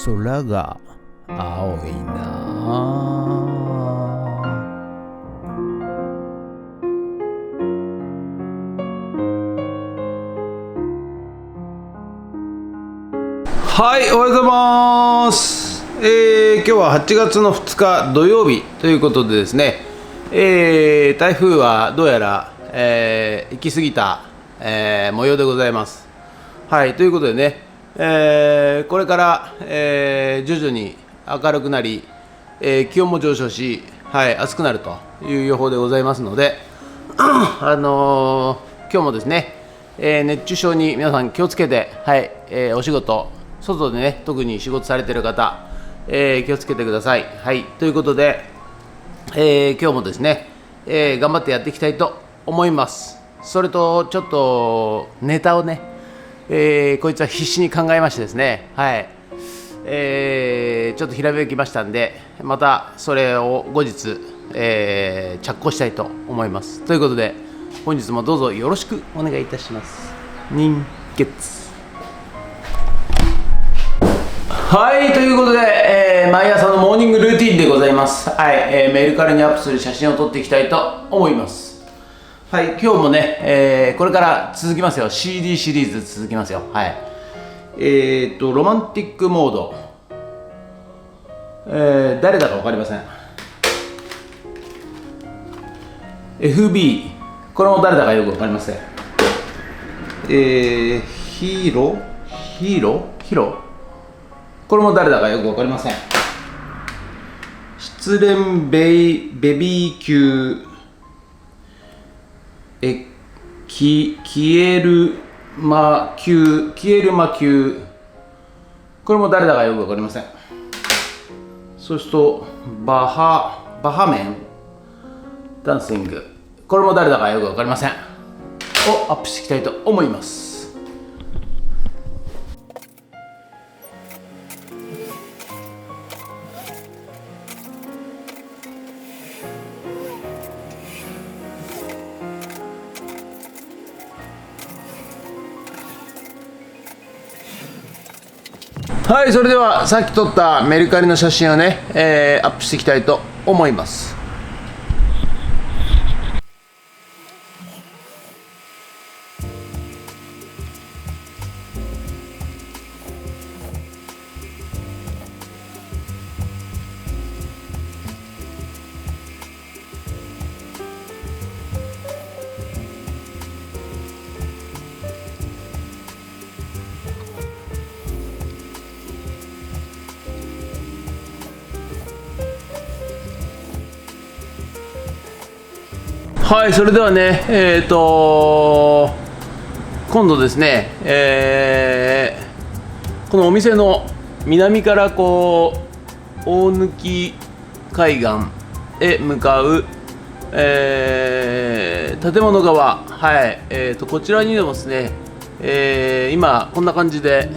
空が青いな。はい、おはようございます。今日は8月の2日土曜日ということでですね、台風はどうやら、行き過ぎた、模様でございます。はい、ということでね、これから、徐々に明るくなり、気温も上昇し、はい、暑くなるという予報でございますので、今日もですね、熱中症に皆さん気をつけて、はい、お仕事、外でね、特に仕事されている方、気をつけてください。はい、ということで、今日もですね、頑張ってやっていきたいと思います。それと、ちょっとネタをね、こいつは必死に考えましてですね、はい、ちょっとひらめきましたんで、またそれを後日、着工したいと思います。ということで、本日もどうぞよろしくお願いいたします。人月。はい、ということで、毎朝のモーニングルーティンでございます。はい、メルカリにアップする写真を撮っていきたいと思います。はい、今日もね、これから続きますよ。CD シリーズ続きますよ。はい。ロマンティックモード。誰だか分かりません。FB。これも誰だかよく分かりません。ヒーロこれも誰だかよく分かりません。失恋ベビー級。消える魔球。これも誰だかよく分かりません。そうするとバハメンダンシング。これも誰だかよく分かりません。をアップしていきたいと思います。はい、それではさっき撮ったメルカリの写真をね、アップしていきたいと思います。はい、それではね、今度ですね、このお店の南からこう大貫海岸へ向かう、建物側、はい、こちらにでもですね、今こんな感じで、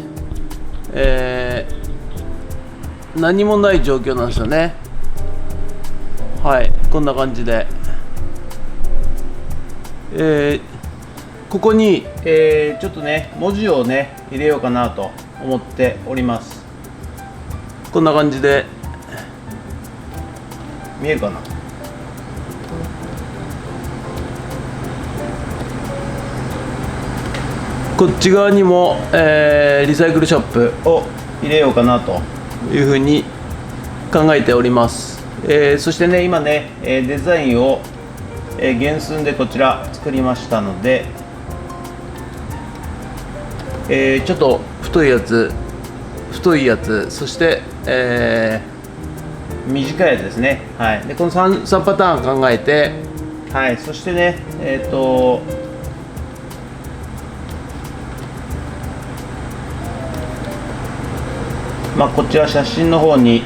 何もない状況なんですよね。はい、こんな感じで。ここに、ちょっとね文字をね入れようかなと思っております。こんな感じで見えるかな。こっち側にも、リサイクルショップを入れようかなというふうに考えております。そしてね今ねデザインを原寸でこちら作りましたので、ちょっと太いやつ、そして、短いやつですね。はい、でこの 3パターン考えて、はい、そしてねこちら写真の方に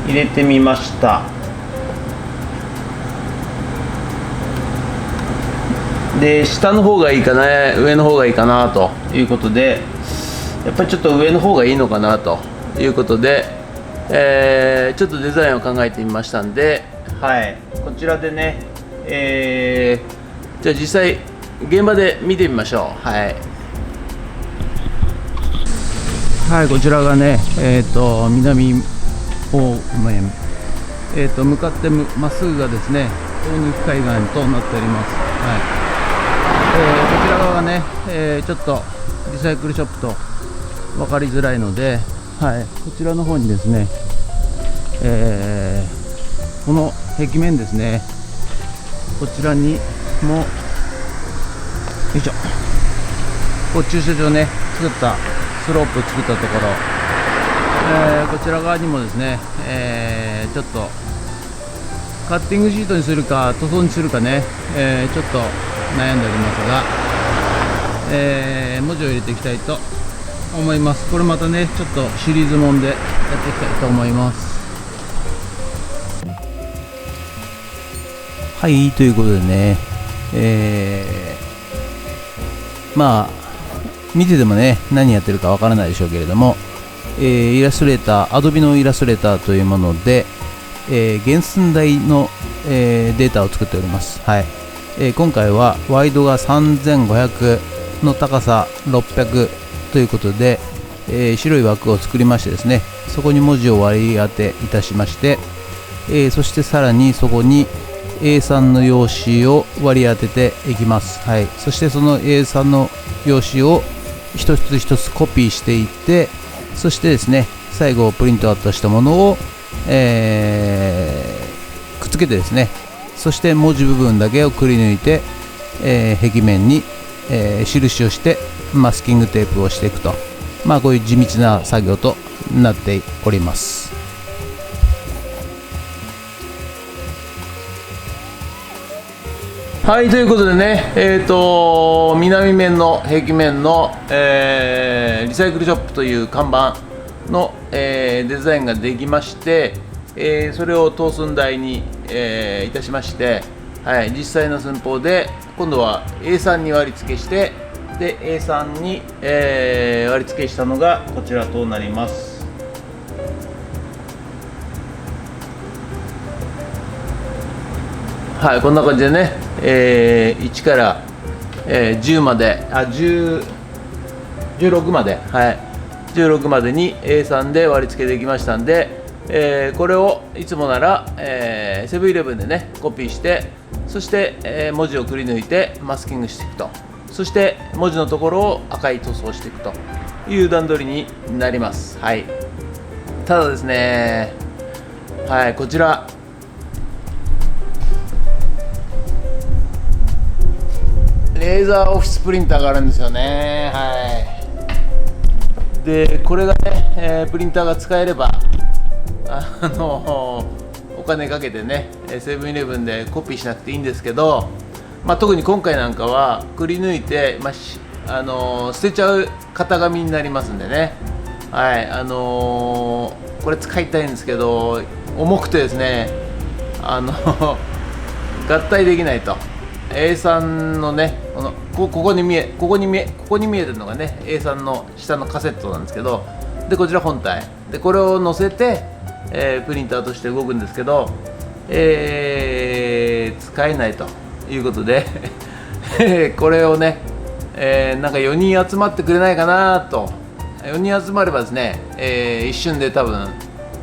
入れてみました。で下の方がいいかな上の方がいいかなということで、やっぱりちょっと上の方がいいのかなということで、ちょっとデザインを考えてみましたんで、はい、こちらでね、じゃあ実際現場で見てみましょう。はい、はい、こちらがね、南方面、向かってまっすぐがですね、大貫海岸となっております。はい、こちら側がね、ちょっとリサイクルショップと分かりづらいので、はい、こちらの方にですね、この壁面ですね、こちらにもよいしょ、こう駐車場ね作ったスロープ作ったところ、こちら側にもですね、ちょっとカッティングシートにするか塗装にするかね、ちょっと悩んでおりますが、文字を入れていきたいと思います。これまたねちょっとシリーズもんでやっていきたいと思います。はい、ということでね、まあ見ててもね何やってるかわからないでしょうけれども、イラストレーター、Adobe のイラストレーターというもので、原寸大の、データを作っております。はい、今回はワイドが3500の高さ600ということで、白い枠を作りましてですね、そこに文字を割り当ていたしまして、そしてさらにそこに A3 の用紙を割り当てていきます。はい、そしてその A3 の用紙を一つ一つコピーしていって、そしてですね最後プリントアウトしたものを、くっつけてですね、そして文字部分だけをくり抜いて、壁面に、印をしてマスキングテープをしていくと、まあこういう地道な作業となっております。はい、ということでね、南面の壁面の、リサイクルショップという看板の、デザインができまして、それを等寸大に、いたしまして、はい、実際の寸法で今度は A3 に割り付けして、で A3 に、割り付けしたのがこちらとなります。はい、こんな感じでね、1から、10まで、16まで、はい、16までに A3 で割り付けできましたんで、これをいつもなら、セブンイレブンでねコピーして、そして、文字をくり抜いてマスキングしていくと、そして文字のところを赤い塗装していくという段取りになります。はい、ただですね、はい、こちらレーザーオフィスプリンターがあるんですよね。はい、でこれがね、プリンターが使えればお金かけてねセブンイレブンでコピーしなくていいんですけど、まあ、特に今回なんかはくり抜いて、捨てちゃう型紙になりますんでね、はい、これ使いたいんですけど重くてですね合体できないと。A3 のねここに見えてるのがね A3 の下のカセットなんですけど、でこちら本体でこれを載せて、プリンターとして動くんですけど、使えないということでこれをね、なんか4人集まってくれないかなと。4人集まればですね、一瞬で多分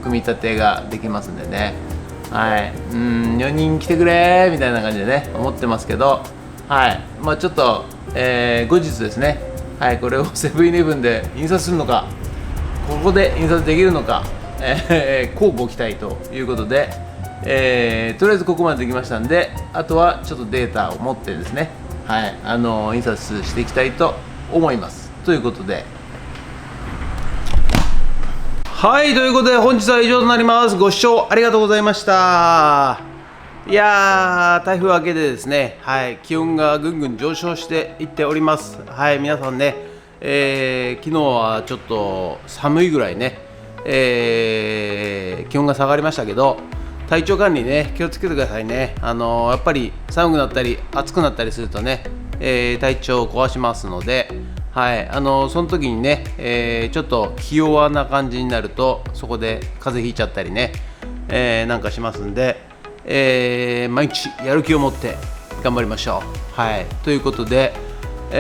組み立てができますんでね、はい、4人来てくれみたいな感じでね思ってますけど、はい、まあちょっと、後日ですね、はい、これをセブンイレブンで印刷するのか、ここで印刷できるのか、乞うご期待ということで、とりあえずここまでできましたんで、あとはちょっとデータを持ってですね、はい、印刷していきたいと思います。ということで、はい、ということで本日は以上となります。ご視聴ありがとうございました。いやー、台風明けでですね、はい、気温がぐんぐん上昇していっております。はい、皆さんね、昨日はちょっと寒いぐらいね、気温が下がりましたけど、体調管理ね気をつけてくださいね。やっぱり寒くなったり暑くなったりするとね、体調を壊しますので、はい、その時にね、ちょっと気弱な感じになるとそこで風邪ひいちゃったりね、なんかしますんで、毎日やる気を持って頑張りましょう。はい、ということで、い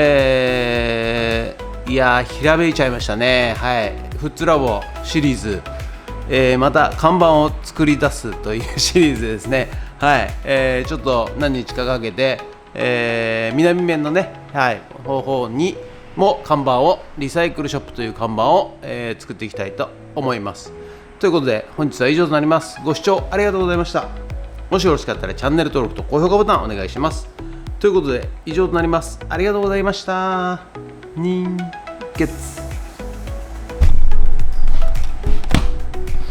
やー、ひらめいちゃいましたね。はい、フッツラボシリーズ、また看板を作り出すというシリーズですね。はい、ちょっと何日かかけて、南面のね、はい、方法にも看板をリサイクルショップという看板を、作っていきたいと思います。ということで本日は以上となります。ご視聴ありがとうございました。もしよろしかったらチャンネル登録と高評価ボタンお願いします。ということで以上となります。ありがとうございました。人月